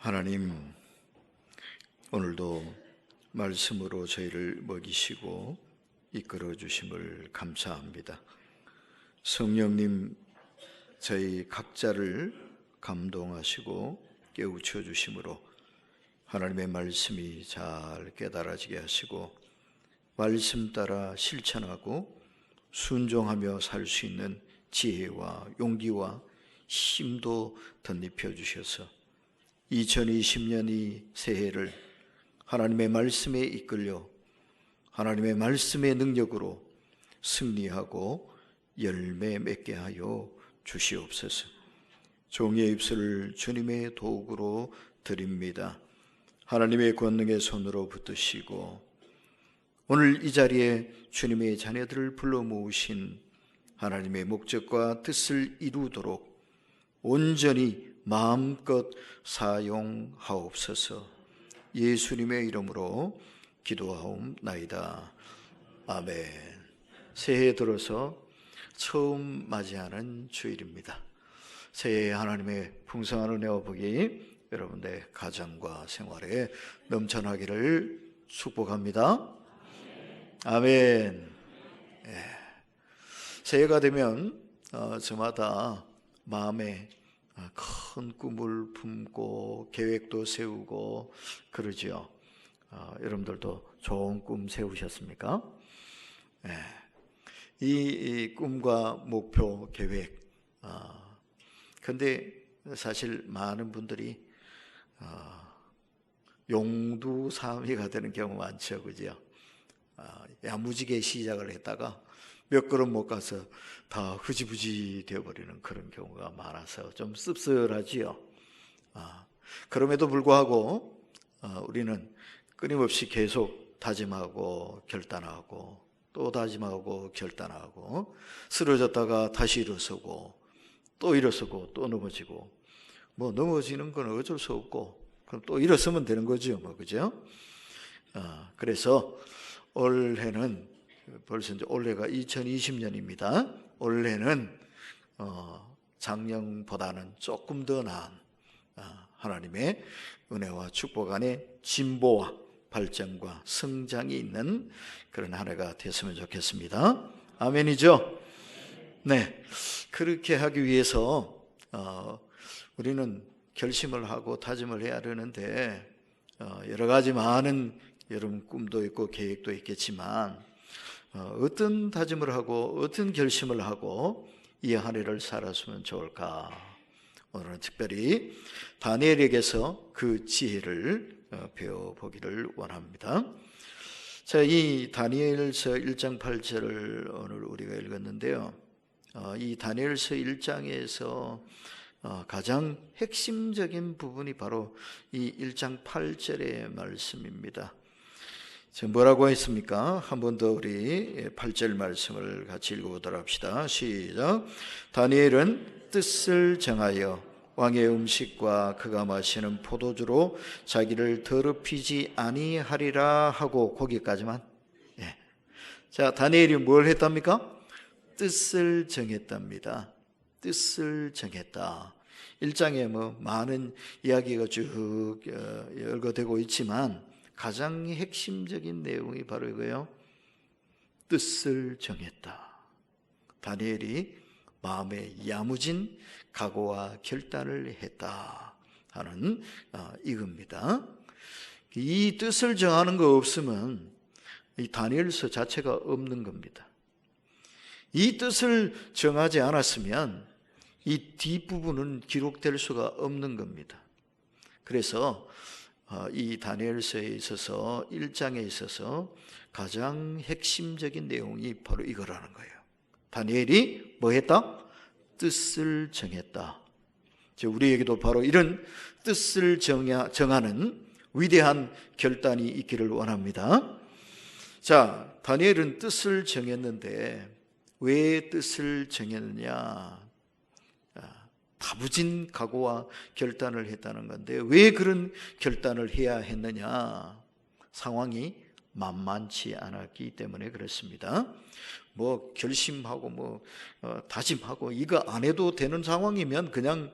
하나님, 오늘도 말씀으로 저희를 먹이시고 이끌어 주심을 감사합니다. 성령님, 저희 각자를 감동하시고 깨우쳐 주심으로 하나님의 말씀이 잘 깨달아지게 하시고 말씀 따라 실천하고 순종하며 살 수 있는 지혜와 용기와 힘도 덧입혀 주셔서 2020년 이 새해를 하나님의 말씀에 이끌려 하나님의 말씀의 능력으로 승리하고 열매 맺게 하여 주시옵소서. 종의 입술을 주님의 도구로 드립니다. 하나님의 권능의 손으로 붙드시고 오늘 이 자리에 주님의 자녀들을 불러 모으신 하나님의 목적과 뜻을 이루도록 온전히 마음껏 사용하옵소서. 예수님의 이름으로 기도하옵나이다. 아멘. 새해 들어서 처음 맞이하는 주일입니다. 새해 하나님의 풍성한 은혜와 복이 여러분의 가정과 생활에 넘쳐나기를 축복합니다. 아멘. 새해가 되면 저마다 마음에 큰 꿈을 품고 계획도 세우고 그러지요. 여러분들도 좋은 꿈 세우셨습니까? 이 꿈과 목표, 계획. 근데 사실 많은 분들이 용두사미가 되는 경우 많죠, 그죠? 야무지게 시작을 했다가 몇 걸음 못 가서 다 흐지부지 되어버리는 그런 경우가 많아서 좀 씁쓸하지요. 그럼에도 불구하고 우리는 끊임없이 계속 다짐하고 결단하고 또 다짐하고 결단하고 쓰러졌다가 다시 일어서고 또 일어서고 또 넘어지고 뭐 넘어지는 건 어쩔 수 없고 그럼 또 일어서면 되는 거죠, 뭐 그죠? 그래서 올해는 벌써 이제 올해가 2020년입니다. 올해는 작년보다는 조금 더 나은 하나님의 은혜와 축복 안에 진보와 발전과 성장이 있는 그런 한 해가 됐으면 좋겠습니다. 아멘이죠? 네, 그렇게 하기 위해서 우리는 결심을 하고 다짐을 해야 되는데 여러 가지 많은 여러분 꿈도 있고 계획도 있겠지만 어떤 다짐을 하고 어떤 결심을 하고 이 한 해를 살았으면 좋을까? 오늘은 특별히 다니엘에게서 그 지혜를 배워보기를 원합니다. 자, 이 다니엘서 1장 8절을 오늘 우리가 읽었는데요. 이 다니엘서 1장에서 가장 핵심적인 부분이 바로 이 1장 8절의 말씀입니다. 지금 뭐라고 했습니까? 한 번 더 우리 8절 말씀을 같이 읽어보도록 합시다. 시작. 다니엘은 뜻을 정하여 왕의 음식과 그가 마시는 포도주로 자기를 더럽히지 아니하리라 하고 거기까지만. 자, 다니엘이 뭘 했답니까? 뜻을 정했답니다. 뜻을 정했다. 1장에 뭐 많은 이야기가 쭉 열거되고 있지만 가장 핵심적인 내용이 바로 이거예요. 뜻을 정했다. 다니엘이 마음에 야무진 각오와 결단을 했다 하는 이겁니다. 이 뜻을 정하는 거 없으면 이 다니엘서 자체가 없는 겁니다. 이 뜻을 정하지 않았으면 이 뒷부분은 기록될 수가 없는 겁니다. 그래서 이 다니엘서에 있어서 1장에 있어서 가장 핵심적인 내용이 바로 이거라는 거예요. 다니엘이 뭐 했다? 뜻을 정했다. 우리에게도 바로 이런 뜻을 정하는 위대한 결단이 있기를 원합니다. 자, 다니엘은 뜻을 정했는데 왜 뜻을 정했느냐? 다부진 각오와 결단을 했다는 건데 왜 그런 결단을 해야 했느냐? 상황이 만만치 않았기 때문에 그렇습니다. 뭐 결심하고 다짐하고 이거 안 해도 되는 상황이면 그냥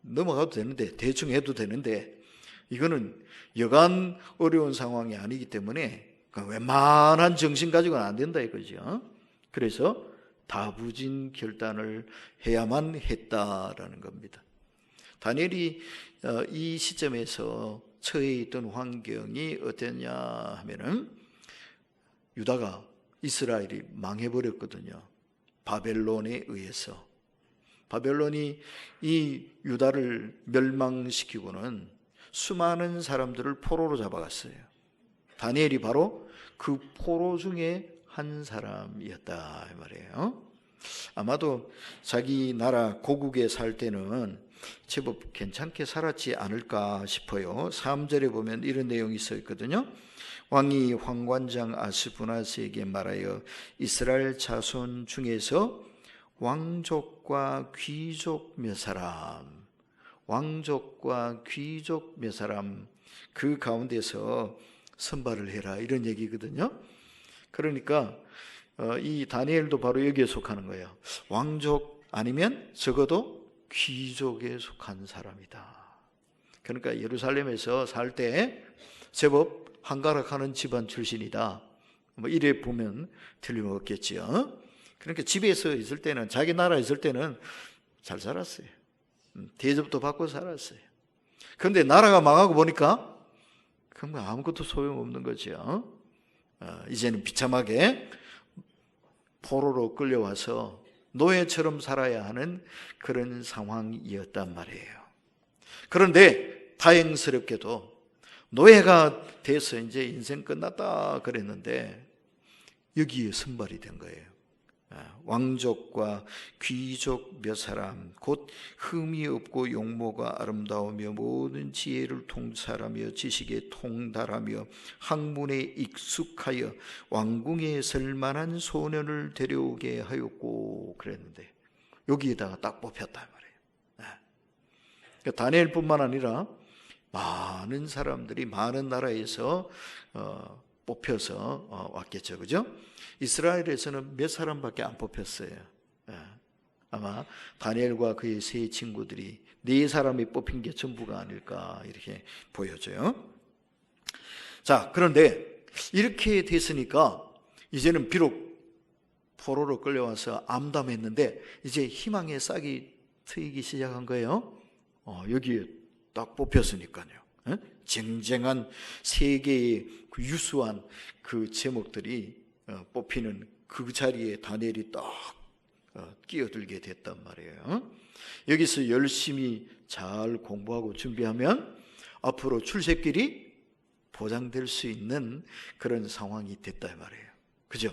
넘어가도 되는데 대충 해도 되는데 이거는 여간 어려운 상황이 아니기 때문에 웬만한 정신 가지고는 안 된다 이거죠. 그래서 다부진 결단을 해야만 했다라는 겁니다. 다니엘이 이 시점에서 처해 있던 환경이 어땠냐 하면은 유다가 이스라엘이 망해버렸거든요. 바벨론에 의해서. 바벨론이 이 유다를 멸망시키고는 수많은 사람들을 포로로 잡아갔어요. 다니엘이 바로 그 포로 중에 한 사람이었다 이 말이에요. 아마도 자기 나라 고국에 살 때는 제법 괜찮게 살았지 않을까 싶어요. 3절에 보면 이런 내용이 써 있거든요. 왕이 황관장 아스부나스에게 말하여 이스라엘 자손 중에서 왕족과 귀족 몇 사람, 왕족과 귀족 몇 사람 그 가운데서 선발을 해라 이런 얘기거든요. 그러니까 이 다니엘도 바로 여기에 속하는 거예요. 왕족 아니면 적어도 귀족에 속한 사람이다. 그러니까 예루살렘에서 살 때 제법 한가락하는 집안 출신이다. 뭐 이래 보면 틀림없겠지요. 그러니까 집에서 있을 때는, 자기 나라에 있을 때는 잘 살았어요. 대접도 받고 살았어요. 그런데 나라가 망하고 보니까 그럼 아무것도 소용없는 거죠. 이제는 비참하게 포로로 끌려와서 노예처럼 살아야 하는 그런 상황이었단 말이에요. 그런데 다행스럽게도 노예가 돼서 이제 인생 끝났다 그랬는데 여기에 선발이 된 거예요. 왕족과 귀족 몇 사람, 곧 흠이 없고 용모가 아름다우며 모든 지혜를 통찰하며 지식에 통달하며 학문에 익숙하여 왕궁에 설만한 소년을 데려오게 하였고 그랬는데 여기에다가 딱 뽑혔단 말이에요. 그러니까 다니엘뿐만 아니라 많은 사람들이 많은 나라에서 뽑혀서 왔겠죠, 그죠? 이스라엘에서는 몇 사람밖에 안 뽑혔어요. 아마 다니엘과 그의 세 친구들이 4사람이 뽑힌 게 전부가 아닐까 이렇게 보여져요. 자, 그런데 이렇게 됐으니까 이제는 비록 포로로 끌려와서 암담했는데 이제 희망의 싹이 트이기 시작한 거예요. 여기에 딱 뽑혔으니까요. 쟁쟁한 세계의 그 유수한 그 제목들이 뽑히는 그 자리에 다니엘이 딱 끼어들게 됐단 말이에요. 여기서 열심히 잘 공부하고 준비하면 앞으로 출세길이 보장될 수 있는 그런 상황이 됐다 말이에요. 그죠?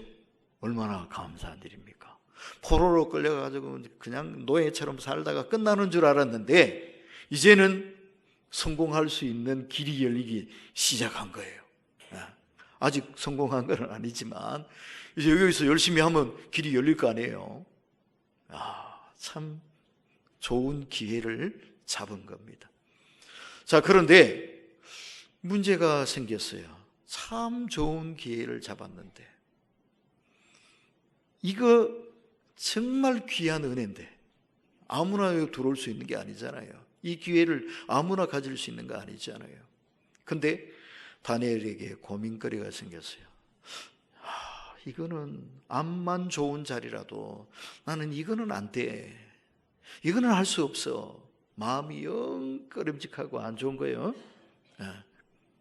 얼마나 감사한 일입니까? 포로로 끌려가지고 그냥 노예처럼 살다가 끝나는 줄 알았는데 이제는 성공할 수 있는 길이 열리기 시작한 거예요. 아직 성공한 건 아니지만 이제 여기서 열심히 하면 길이 열릴 거 아니에요. 참 좋은 기회를 잡은 겁니다. 자, 그런데 문제가 생겼어요. 참 좋은 기회를 잡았는데 이거 정말 귀한 은혜인데 아무나 들어올 수 있는 게 아니잖아요. 이 기회를 아무나 가질 수 있는 거 아니잖아요. 근데 다니엘에게 고민거리가 생겼어요. 이거는 암만 좋은 자리라도 나는 이거는 안 돼. 이거는 할 수 없어. 마음이 영 꺼림직하고 안 좋은 거예요.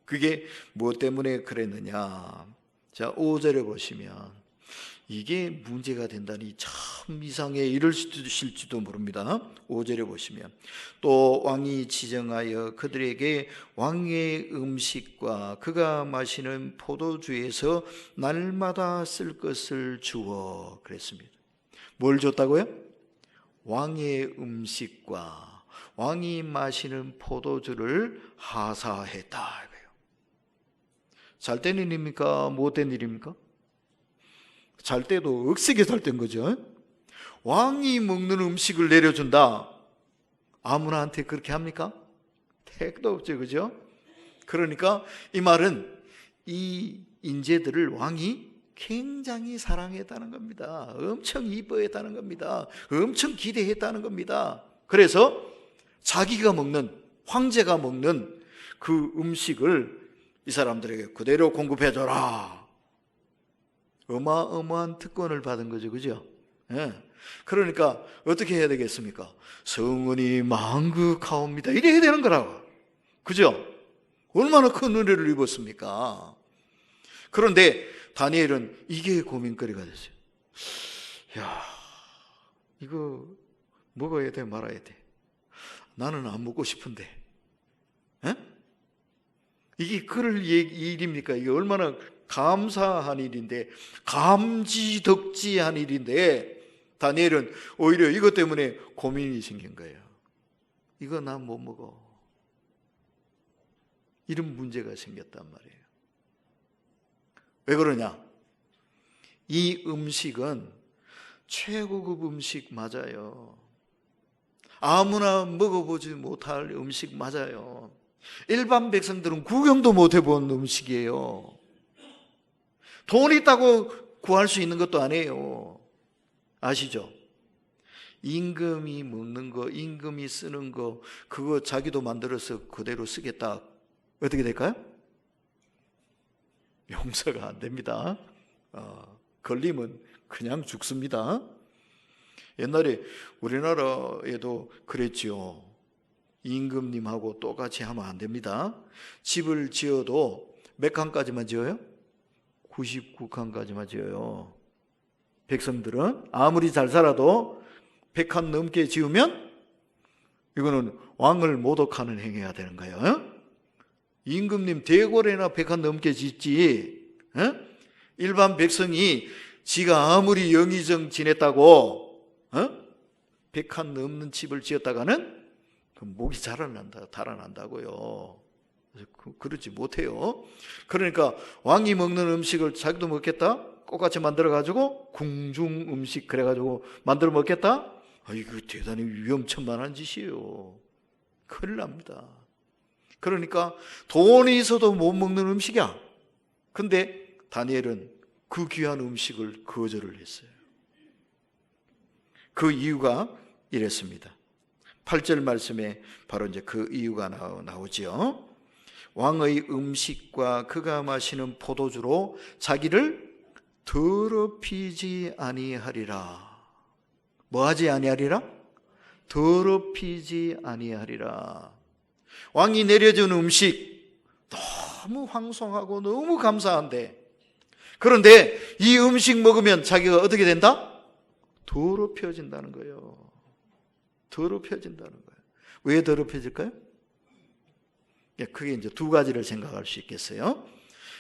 그게 무엇 때문에 그랬느냐. 자, 5절에 보시면 이게 문제가 된다니 참 이상해 이러실지도 모릅니다. 5절에 보시면 또 왕이 지정하여 그들에게 왕의 음식과 그가 마시는 포도주에서 날마다 쓸 것을 주어 그랬습니다. 뭘 줬다고요? 왕의 음식과 왕이 마시는 포도주를 하사했다. 잘된 일입니까? 못된 일입니까? 잘 때도 억세게 잘 땐 거죠. 왕이 먹는 음식을 내려준다. 아무나한테 그렇게 합니까? 택도 없죠, 그죠? 그러니까 이 말은 이 인재들을 왕이 굉장히 사랑했다는 겁니다. 엄청 이뻐했다는 겁니다. 엄청 기대했다는 겁니다. 그래서 자기가 먹는, 황제가 먹는 그 음식을 이 사람들에게 그대로 공급해줘라. 어마어마한 특권을 받은 거죠. 그죠? 예. 그러니까 어떻게 해야 되겠습니까? 성은이 만극하옵니다. 이래야 되는 거라고. 그죠? 얼마나 큰 은혜를 입었습니까? 그런데 다니엘은 이게 고민거리가 됐어요. 야, 이거 먹어야 돼, 말아야 돼. 나는 안 먹고 싶은데. 에? 이게 그럴 일입니까? 이게 얼마나 감사한 일인데, 감지덕지한 일인데, 다니엘은 오히려 이것 때문에 고민이 생긴 거예요. 이거 난 못 먹어. 이런 문제가 생겼단 말이에요. 왜 그러냐? 이 음식은 최고급 음식 맞아요. 아무나 먹어보지 못할 음식 맞아요. 일반 백성들은 구경도 못 해본 음식이에요. 돈 있다고 구할 수 있는 것도 아니에요. 아시죠? 임금이 먹는 거, 임금이 쓰는 거, 그거 자기도 만들어서 그대로 쓰겠다. 어떻게 될까요? 용서가 안 됩니다. 걸리면 그냥 죽습니다. 옛날에 우리나라에도 그랬지요. 임금님하고 똑같이 하면 안 됩니다. 집을 지어도 몇 칸까지만 지어요? 99칸까지만 지어요. 백성들은 아무리 잘 살아도 100칸 넘게 지으면 이거는 왕을 모독하는 행위가 되는 거예요. 임금님 대궐에나 100칸 넘게 짓지. 일반 백성이 지가 아무리 영의정 지냈다고 100칸 넘는 집을 지었다가는 그 목이 달아난다고요. 그러지 못해요. 그러니까 왕이 먹는 음식을 자기도 먹겠다? 똑같이 만들어가지고 궁중 음식 그래가지고 만들어 먹겠다? 이거 대단히 위험천만한 짓이에요. 큰일 납니다. 그러니까 돈이 있어도 못 먹는 음식이야. 근데 다니엘은 그 귀한 음식을 거절을 했어요. 그 이유가 이랬습니다. 8절 말씀에 바로 이제 그 이유가 나오지요. 왕의 음식과 그가 마시는 포도주로 자기를 더럽히지 아니하리라. 뭐하지 아니하리라? 더럽히지 아니하리라. 왕이 내려준 음식 너무 황송하고 너무 감사한데, 그런데 이 음식 먹으면 자기가 어떻게 된다? 더럽혀진다는 거예요. 더럽혀진다는 거예요. 왜 더럽혀질까요? 크게 이제 두 가지를 생각할 수 있겠어요.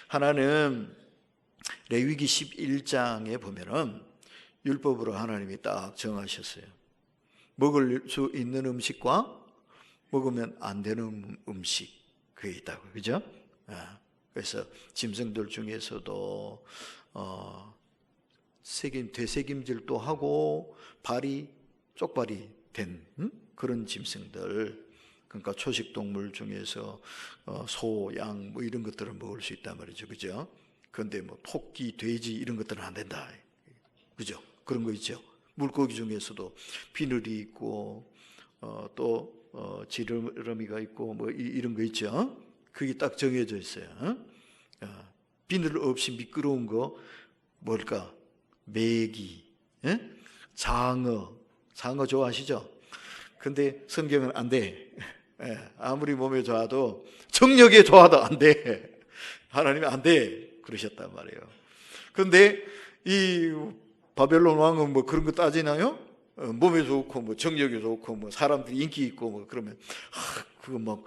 하나는 레위기 11장에 보면은 율법으로 하나님이 딱 정하셨어요. 먹을 수 있는 음식과 먹으면 안 되는 음식, 그게 있다고, 그죠? 그래서 짐승들 중에서도 되새김질도 하고 발이 쪽발이 된 그런 짐승들, 그러니까 초식동물 중에서 소, 양 뭐 이런 것들을 먹을 수 있단 말이죠, 그죠? 그런데 뭐 토끼, 돼지 이런 것들은 안 된다, 그죠? 그런 거 있죠. 물고기 중에서도 비늘이 있고 또 지느러미가 있고 뭐 이런 거 있죠. 그게 딱 정해져 있어요. 비늘 없이 미끄러운 거 뭘까? 메기, 장어 좋아하시죠? 근데 성경은 안 돼. 아무리 몸에 좋아도 정력에 좋아도 안 돼. 하나님이 안 돼 그러셨단 말이에요. 그런데 이 바벨론 왕은 뭐 그런 거 따지나요? 몸에 좋고 뭐 정력에 좋고 뭐 사람들이 인기 있고 뭐 그러면 그거 막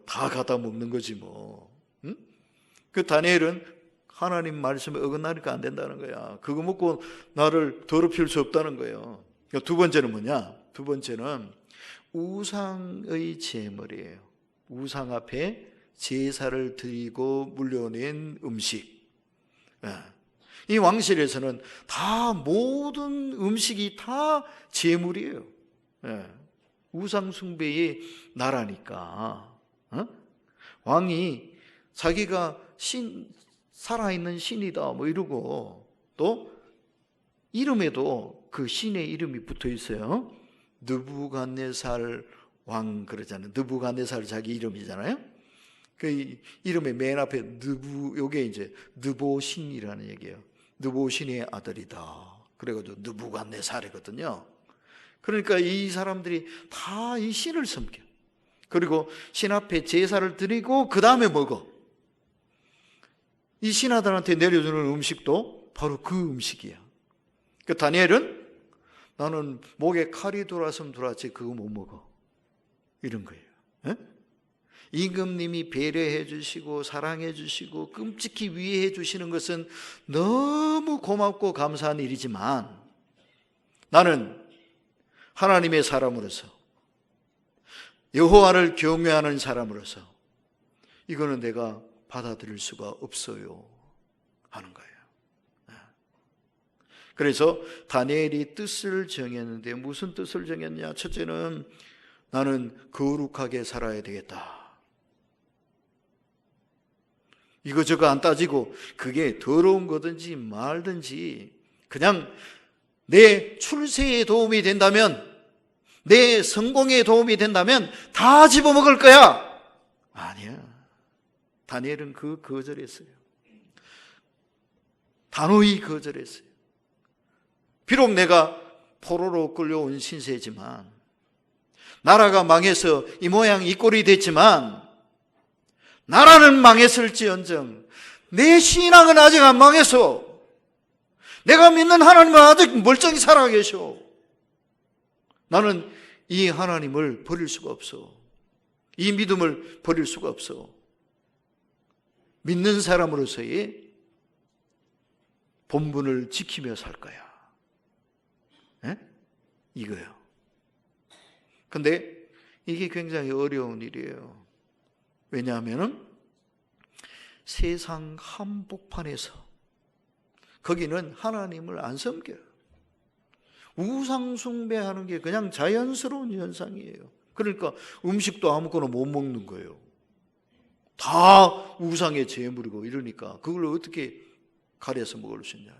다 갖다 먹는 거지 뭐. 그 다니엘은 하나님 말씀에 어긋나니까 안 된다는 거야. 그거 먹고 나를 더럽힐 수 없다는 거예요. 두 번째는 뭐냐? 두 번째는 우상의 제물이에요. 우상 앞에 제사를 드리고 물려낸 음식. 이 왕실에서는 다 모든 음식이 다 제물이에요. 우상 숭배의 나라니까. 왕이 자기가 살아있는 신이다 뭐 이러고, 또 이름에도 그 신의 이름이 붙어 있어요. 느부갓네살 왕 그러잖아요. 느부갓네살 자기 이름이잖아요. 그 이름의 맨 앞에 요게 이제 느보신이라는 얘기예요. 느보신의 아들이다. 그래가지고 느부갓네살이거든요. 그러니까 이 사람들이 다 이 신을 섬겨. 그리고 신 앞에 제사를 드리고 그 다음에 먹어. 이 신하들한테 내려주는 음식도 바로 그 음식이야. 그 다니엘은 나는 목에 칼이 들어왔으면 들어왔지 그거 못 먹어. 이런 거예요. 에? 임금님이 배려해 주시고 사랑해 주시고 끔찍히 위해 주시는 것은 너무 고맙고 감사한 일이지만 나는 하나님의 사람으로서 여호와를 경외하는 사람으로서 이거는 내가 받아들일 수가 없어요 하는 거예요. 그래서 다니엘이 뜻을 정했는데 무슨 뜻을 정했냐? 첫째는 나는 거룩하게 살아야 되겠다. 이거저거 안 따지고 그게 더러운 거든지 말든지 그냥 내 출세에 도움이 된다면, 내 성공에 도움이 된다면 다 집어먹을 거야. 아니야. 다니엘은 거절했어요. 단호히 거절했어요. 비록 내가 포로로 끌려온 신세지만, 나라가 망해서 이 모양 이 꼴이 됐지만, 나라는 망했을지언정 내 신앙은 아직 안 망했어. 내가 믿는 하나님은 아직 멀쩡히 살아계셔. 나는 이 하나님을 버릴 수가 없어. 이 믿음을 버릴 수가 없어. 믿는 사람으로서의 본분을 지키며 살 거야. 에? 이거요. 근데 이게 굉장히 어려운 일이에요. 왜냐하면 세상 한복판에서 거기는 하나님을 안 섬겨요. 우상 숭배하는 게 그냥 자연스러운 현상이에요. 그러니까 음식도 아무거나 못 먹는 거예요. 다 우상의 제물이고 이러니까 그걸 어떻게 가려서 먹을 수 있냐요.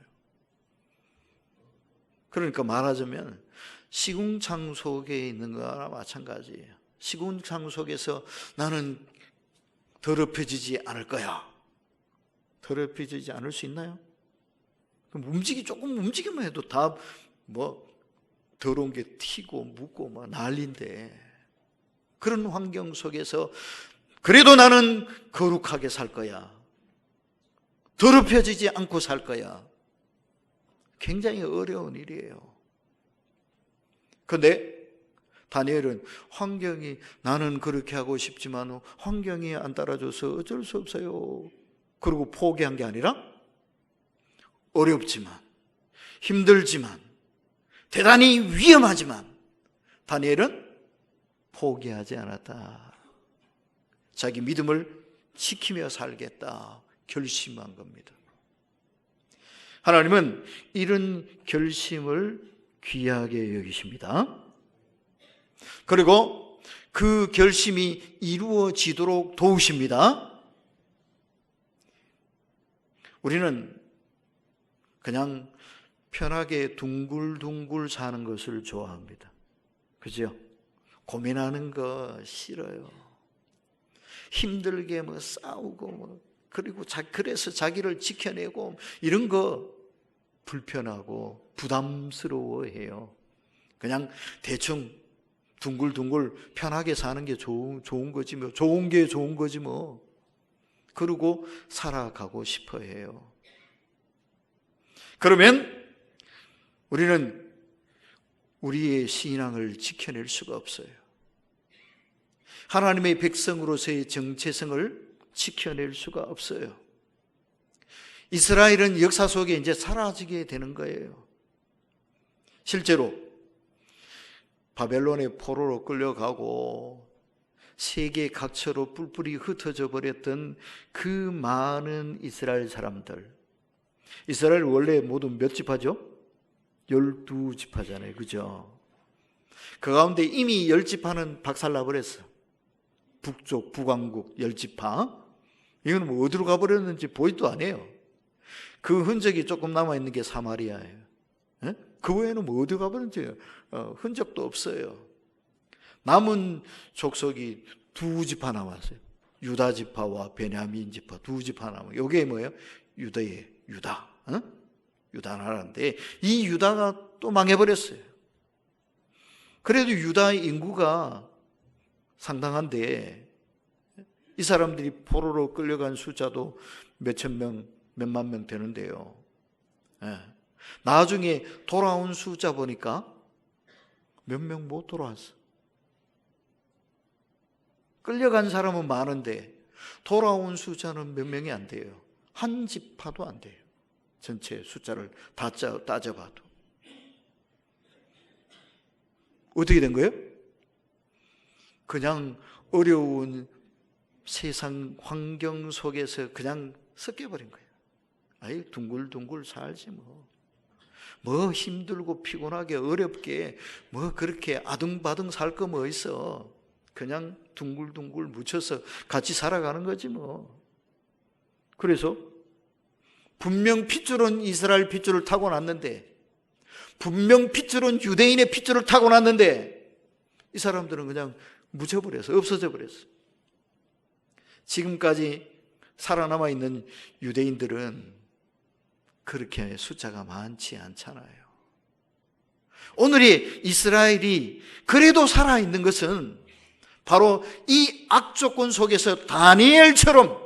그러니까 말하자면 시궁창 속에 있는 거나 마찬가지예요. 시궁창 속에서 나는 더럽혀지지 않을 거야. 더럽혀지지 않을 수 있나요? 그럼 조금 움직이면 해도 다 더러운 게 튀고 묻고 막 난리인데, 그런 환경 속에서 그래도 나는 거룩하게 살 거야. 더럽혀지지 않고 살 거야. 굉장히 어려운 일이에요. 그런데 다니엘은 환경이, 나는 그렇게 하고 싶지만 환경이 안 따라줘서 어쩔 수 없어요. 그리고 포기한 게 아니라 어렵지만, 힘들지만, 대단히 위험하지만 다니엘은 포기하지 않았다. 자기 믿음을 지키며 살겠다 결심한 겁니다. 하나님은 이런 결심을 귀하게 여기십니다. 그리고 그 결심이 이루어지도록 도우십니다. 우리는 그냥 편하게 둥글둥글 사는 것을 좋아합니다. 그죠? 고민하는 거 싫어요. 힘들게 싸우고 그리고 그래서 자기를 지켜내고 이런 거 불편하고 부담스러워해요. 그냥 대충 둥글둥글 편하게 사는 게 좋은 거지 뭐. 좋은 게 좋은 거지 뭐. 그러고 살아가고 싶어 해요. 그러면 우리는 우리의 신앙을 지켜낼 수가 없어요. 하나님의 백성으로서의 정체성을 지켜낼 수가 없어요. 이스라엘은 역사 속에 이제 사라지게 되는 거예요. 실제로 바벨론의 포로로 끌려가고 세계 각처로 뿔뿔이 흩어져 버렸던 그 많은 이스라엘 사람들. 이스라엘 원래 모두 몇 지파죠? 12지파잖아요. 그죠? 그 가운데 이미 10지파는 박살나버렸어. 북쪽, 북왕국 10지파. 이건 뭐 어디로 가버렸는지 보이도 안 해요. 그 흔적이 조금 남아있는 게 사마리아예요. 에? 그 외에는 뭐 어디 가버렸는지 흔적도 없어요. 남은 족속이 2지파 남았어요. 유다 지파와 베냐민 지파 두 지파 남은 이게 뭐예요? 유다의 유다, 유다 나라인데 이 유다가 또 망해버렸어요. 그래도 유다의 인구가 상당한데 이 사람들이 포로로 끌려간 숫자도 몇천 명, 몇만 명 되는데요. 나중에 돌아온 숫자 보니까 몇 명 못 돌아왔어. 끌려간 사람은 많은데 돌아온 숫자는 몇 명이 안 돼요. 한 지파도 안 돼요. 전체 숫자를 다 따져봐도. 어떻게 된 거예요? 그냥 어려운 세상 환경 속에서 그냥 섞여버린 거예요. 아이, 둥글둥글 살지 뭐 힘들고 피곤하게 어렵게 뭐 그렇게 아등바등 살 거 뭐 있어. 그냥 둥글둥글 묻혀서 같이 살아가는 거지 뭐. 그래서 분명 핏줄은 이스라엘 핏줄을 타고났는데, 분명 핏줄은 유대인의 핏줄을 타고났는데 이 사람들은 그냥 묻혀버려서 없어져 버렸어. 지금까지 살아남아 있는 유대인들은 그렇게 숫자가 많지 않잖아요. 오늘의 이스라엘이 그래도 살아있는 것은 바로 이 악조건 속에서 다니엘처럼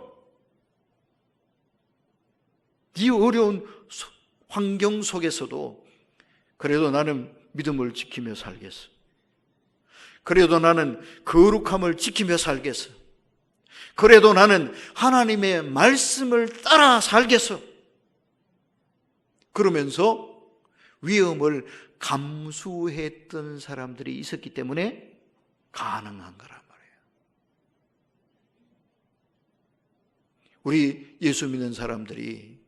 이 어려운 환경 속에서도 그래도 나는 믿음을 지키며 살겠어. 그래도 나는 거룩함을 지키며 살겠어. 그래도 나는 하나님의 말씀을 따라 살겠어. 그러면서 위험을 감수했던 사람들이 있었기 때문에 가능한 거란 말이에요. 우리 예수 믿는 사람들이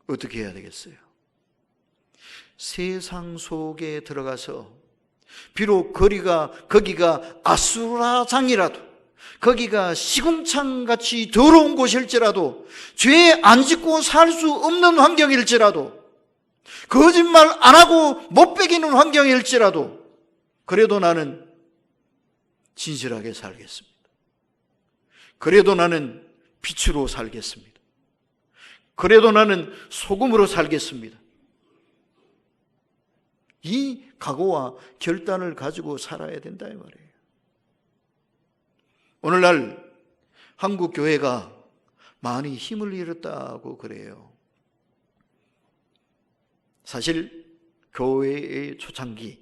어떻게 해야 되겠어요? 세상 속에 들어가서 비록 거기가 아수라장이라도, 거기가 시궁창같이 더러운 곳일지라도, 죄 안 짓고 살 수 없는 환경일지라도, 거짓말 안 하고 못 베기는 환경일지라도 그래도 나는 진실하게 살겠습니다. 그래도 나는 빛으로 살겠습니다. 그래도 나는 소금으로 살겠습니다. 이 각오와 결단을 가지고 살아야 된다 이 말이에요. 오늘날 한국 교회가 많이 힘을 잃었다고 그래요. 사실 교회의 초창기,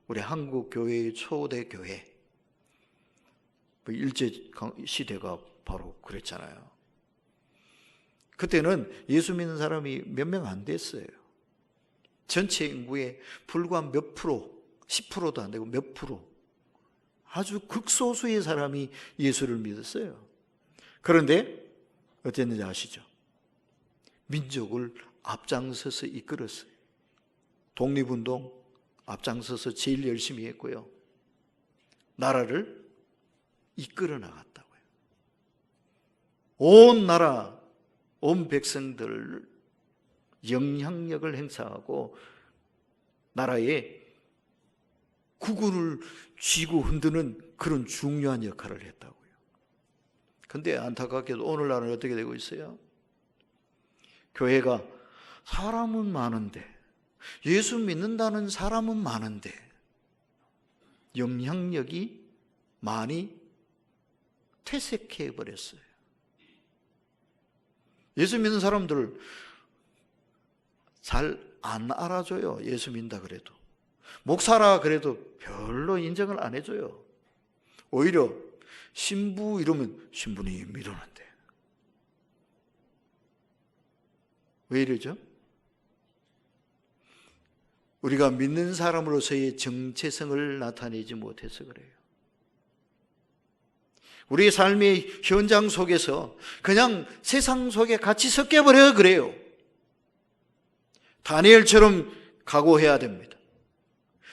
우리 한국 교회의 초대 교회, 일제 시대가 바로 그랬잖아요. 그때는 예수 믿는 사람이 몇 명 안 됐어요. 전체 인구의 불과 몇 프로, 10%도 안 되고 몇 프로, 아주 극소수의 사람이 예수를 믿었어요. 그런데 어땠는지 아시죠? 민족을 앞장서서 이끌었어요. 독립운동 앞장서서 제일 열심히 했고요. 나라를 이끌어 나갔다고요. 온 나라, 온 백성들 영향력을 행사하고 나라에 국군을 쥐고 흔드는 그런 중요한 역할을 했다고요. 그런데 안타깝게도 오늘날은 어떻게 되고 있어요? 교회가 사람은 많은데, 예수 믿는다는 사람은 많은데 영향력이 많이 퇴색해 버렸어요. 예수 믿는 사람들 잘 안 알아줘요. 예수 믿는다 그래도. 목사라 그래도 별로 인정을 안 해줘요. 오히려 신부 이러면 신부님 이러는데. 왜 이러죠? 우리가 믿는 사람으로서의 정체성을 나타내지 못해서 그래요. 우리의 삶의 현장 속에서 그냥 세상 속에 같이 섞여버려 그래요. 다니엘처럼 각오해야 됩니다.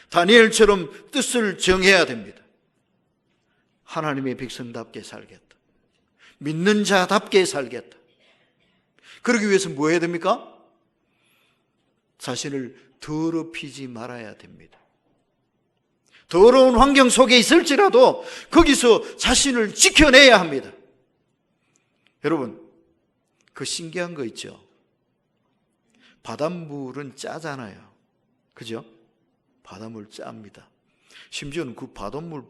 다니엘처럼 뜻을 정해야 됩니다. 하나님의 백성답게 살겠다. 믿는 자답게 살겠다. 그러기 위해서 뭐 해야 됩니까? 자신을 더럽히지 말아야 됩니다. 더러운 환경 속에 있을지라도 거기서 자신을 지켜내야 합니다. 여러분, 그 신기한 거 있죠? 바닷물은 짜잖아요. 그죠? 바닷물 짭니다. 심지어는 그 바닷물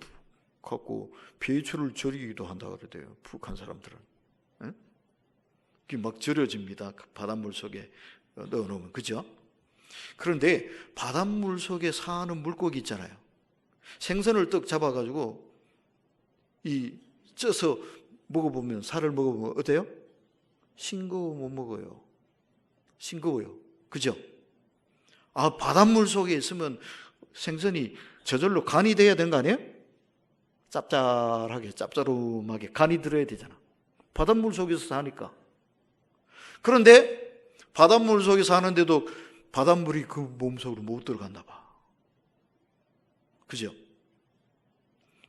갖고 배추를 절이기도 한다 그러대요. 북한 사람들은. 예? 그게 막 절여집니다. 그 바닷물 속에 넣어놓으면. 그죠? 그런데 바닷물 속에 사는 물고기 있잖아요. 생선을 떡 잡아가지고 쪄서 먹어보면, 살을 먹어보면 어때요? 싱거워 못 먹어요. 싱거워요. 그죠? 바닷물 속에 있으면 생선이 저절로 간이 돼야 되는 거 아니에요? 짭짤하게, 짭조름하게 간이 들어야 되잖아. 바닷물 속에서 사니까. 그런데 바닷물 속에 사는데도 바닷물이 그 몸속으로 못 들어갔나 봐. 그죠?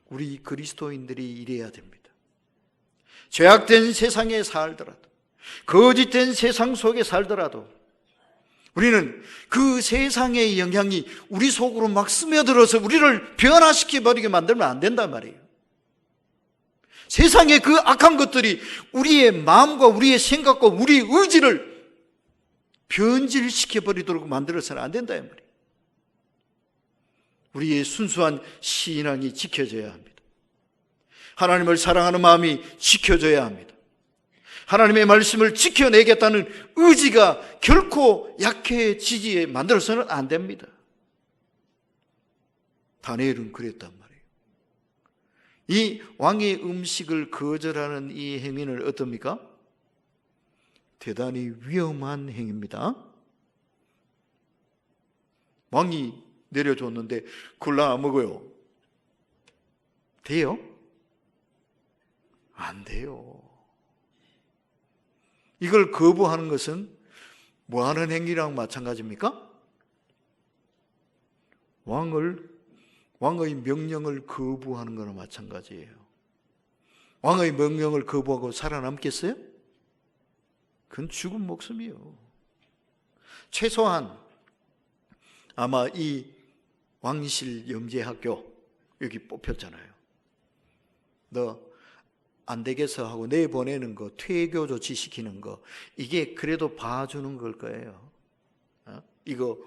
우리 그리스도인들이 이래야 됩니다. 죄악된 세상에 살더라도, 거짓된 세상 속에 살더라도 우리는 그 세상의 영향이 우리 속으로 막 스며들어서 우리를 변화시켜버리게 만들면 안 된단 말이에요. 세상의 그 악한 것들이 우리의 마음과 우리의 생각과 우리의 의지를 변질시켜버리도록 만들어서는 안 된다 이 말이에요. 우리의 순수한 신앙이 지켜져야 합니다. 하나님을 사랑하는 마음이 지켜져야 합니다. 하나님의 말씀을 지켜내겠다는 의지가 결코 약해지게 만들어서는 안 됩니다. 다니엘은 그랬단 말이에요. 이 왕의 음식을 거절하는 이 행위는 어떻습니까? 대단히 위험한 행위입니다. 왕이 내려줬는데 그걸 나 안 먹어요. 돼요? 안 돼요. 이걸 거부하는 것은 뭐 하는 행위랑 마찬가지입니까? 왕의 명령을 거부하는 거나 마찬가지예요. 왕의 명령을 거부하고 살아남겠어요? 그건 죽은 목숨이에요. 최소한 아마 이 왕실 영재학교 여기 뽑혔잖아요. 너 안 되겠어 하고 내보내는 거, 퇴교 조치시키는 거, 이게 그래도 봐주는 걸 거예요. 이거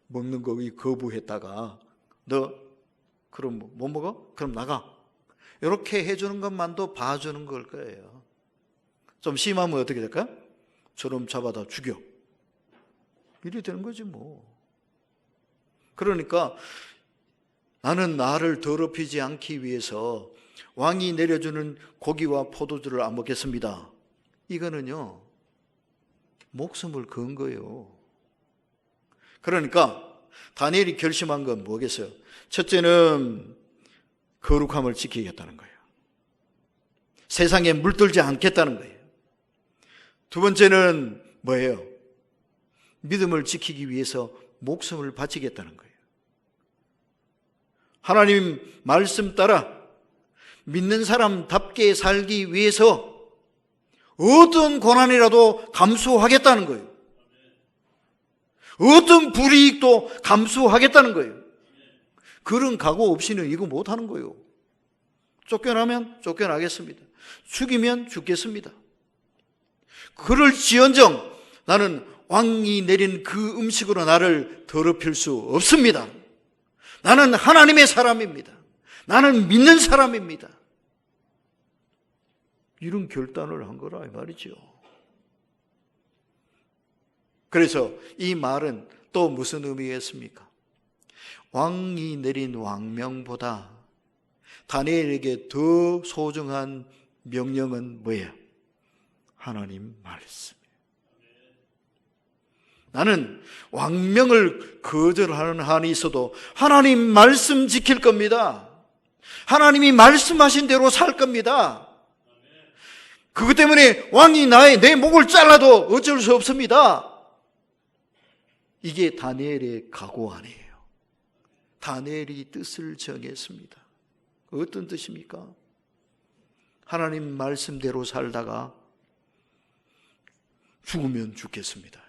먹는 거 거부했다가 너 그럼 못 먹어? 그럼 나가. 이렇게 해주는 것만도 봐주는 걸 거예요. 좀 심하면 어떻게 될까요? 저놈 잡아다 죽여. 이래 되는 거지 뭐. 그러니까 나는 나를 더럽히지 않기 위해서 왕이 내려주는 고기와 포도주를 안 먹겠습니다. 이거는요, 목숨을 건 거예요. 그러니까 다니엘이 결심한 건 뭐겠어요? 첫째는 거룩함을 지키겠다는 거예요. 세상에 물들지 않겠다는 거예요. 두 번째는 뭐예요? 믿음을 지키기 위해서 목숨을 바치겠다는 거예요. 하나님 말씀 따라 믿는 사람답게 살기 위해서 어떤 고난이라도 감수하겠다는 거예요. 어떤 불이익도 감수하겠다는 거예요. 그런 각오 없이는 이거 못하는 거예요. 쫓겨나면 쫓겨나겠습니다. 죽이면 죽겠습니다. 그럴지언정 나는 왕이 내린 그 음식으로 나를 더럽힐 수 없습니다. 나는 하나님의 사람입니다. 나는 믿는 사람입니다. 이런 결단을 한 거라 이 말이죠. 그래서 이 말은 또 무슨 의미겠습니까? 왕이 내린 왕명보다 다니엘에게 더 소중한 명령은 뭐예요? 하나님 말씀이에요. 나는 왕명을 거절하는 한이 있어도 하나님 말씀 지킬 겁니다. 하나님이 말씀하신 대로 살 겁니다. 그것 때문에 왕이 내 목을 잘라도 어쩔 수 없습니다. 이게 다니엘의 각오 아니에요. 다니엘이 뜻을 정했습니다. 어떤 뜻입니까? 하나님 말씀대로 살다가 죽으면 죽겠습니다.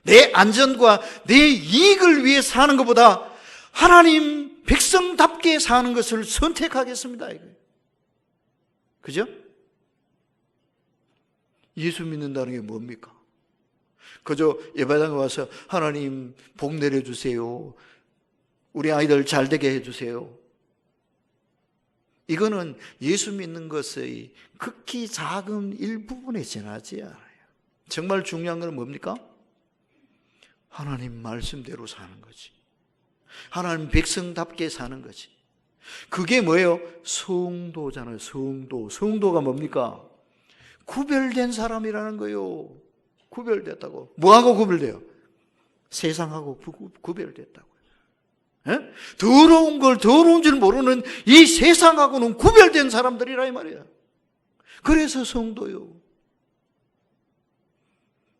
내 안전과 내 이익을 위해 사는 것보다 하나님 백성답게 사는 것을 선택하겠습니다. 그죠? 예수 믿는다는 게 뭡니까? 그저 예배당에 와서 하나님 복 내려주세요, 우리 아이들 잘 되게 해주세요. 이거는 예수 믿는 것의 극히 작은 일부분에 지나지 않아요. 정말 중요한 건 뭡니까? 하나님 말씀대로 사는 거지. 하나님 백성답게 사는 거지. 그게 뭐예요? 성도잖아요. 성도가 뭡니까? 구별된 사람이라는 거예요. 구별됐다고. 뭐하고 구별돼요? 세상하고 구별됐다고요. 예? 더러운 걸 더러운 줄 모르는 이 세상하고는 구별된 사람들이라 이 말이에요. 그래서 성도요.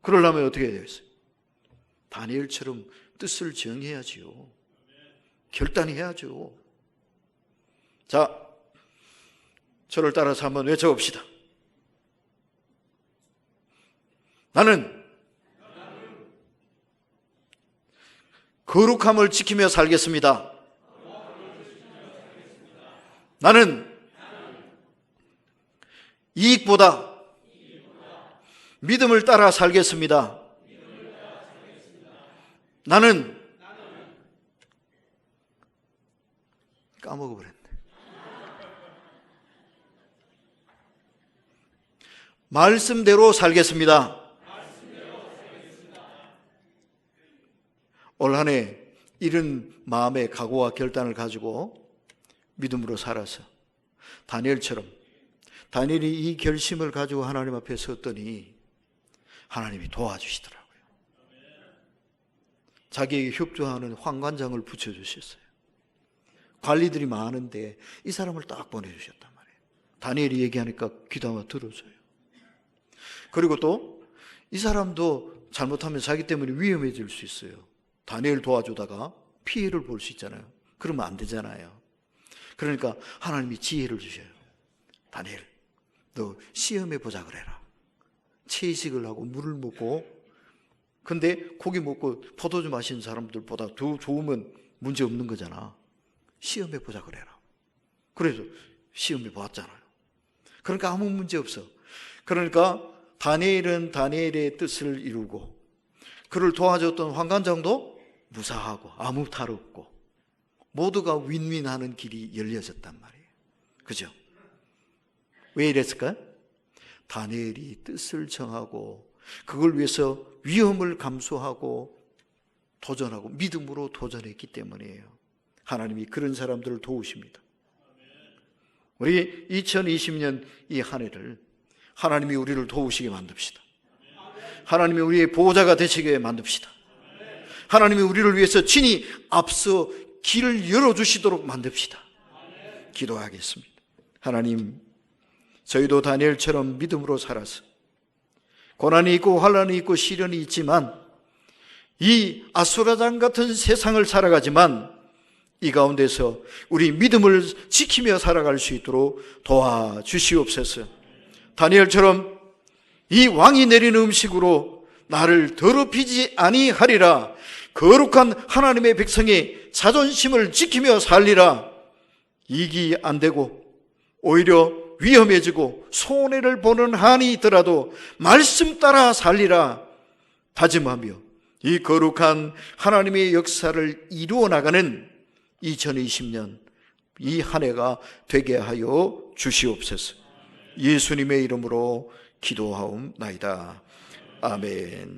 그러려면 어떻게 해야 되겠어요? 다니엘처럼 뜻을 정해야지요. 결단해야죠. 자, 저를 따라서 한번 외쳐봅시다. 나는 거룩함을 지키며 살겠습니다. 나는 이익보다 믿음을 따라 살겠습니다. 나는 까먹어버렸네. 말씀대로 살겠습니다. 올 한 해 이런 마음의 각오와 결단을 가지고 믿음으로 살아서 다니엘처럼, 다니엘이 이 결심을 가지고 하나님 앞에 섰더니 하나님이 도와주시더라고요. 자기에게 협조하는 환관장을 붙여주셨어요. 관리들이 많은데 이 사람을 딱 보내주셨단 말이에요. 다니엘이 얘기하니까 귀담아 들어줘요. 그리고 또 이 사람도 잘못하면 자기 때문에 위험해질 수 있어요. 다니엘 도와주다가 피해를 볼 수 있잖아요. 그러면 안 되잖아요. 그러니까 하나님이 지혜를 주셔요. 다니엘, 너 시험해 보자 그래라. 채식을 하고 물을 먹고, 근데 고기 먹고 포도주 마시는 사람들보다 더 좋으면 문제 없는 거잖아. 시험해 보자 그래라. 그래서 시험해 보았잖아요. 그러니까 아무 문제 없어. 그러니까 다니엘은 다니엘의 뜻을 이루고, 그를 도와줬던 환관장도 무사하고 아무 탈 없고 모두가 윈윈하는 길이 열려졌단 말이에요. 그죠? 왜 이랬을까요? 다니엘이 뜻을 정하고 그걸 위해서 위험을 감수하고 도전하고 믿음으로 도전했기 때문이에요. 하나님이 그런 사람들을 도우십니다. 우리 2020년 이 한 해를 하나님이 우리를 도우시게 만듭시다. 하나님이 우리의 보호자가 되시게 만듭시다. 하나님이 우리를 위해서 친히 앞서 길을 열어주시도록 만듭시다. 기도하겠습니다. 하나님, 저희도 다니엘처럼 믿음으로 살아서 고난이 있고 환난이 있고 시련이 있지만 이 아수라장 같은 세상을 살아가지만 이 가운데서 우리 믿음을 지키며 살아갈 수 있도록 도와주시옵소서. 다니엘처럼 이 왕이 내리는 음식으로 나를 더럽히지 아니하리라. 거룩한 하나님의 백성의 자존심을 지키며 살리라. 이익이 안 되고 오히려 위험해지고 손해를 보는 한이 있더라도 말씀 따라 살리라 다짐하며 이 거룩한 하나님의 역사를 이루어 나가는 2020년 이 한 해가 되게 하여 주시옵소서. 예수님의 이름으로 기도하옵나이다. 아멘.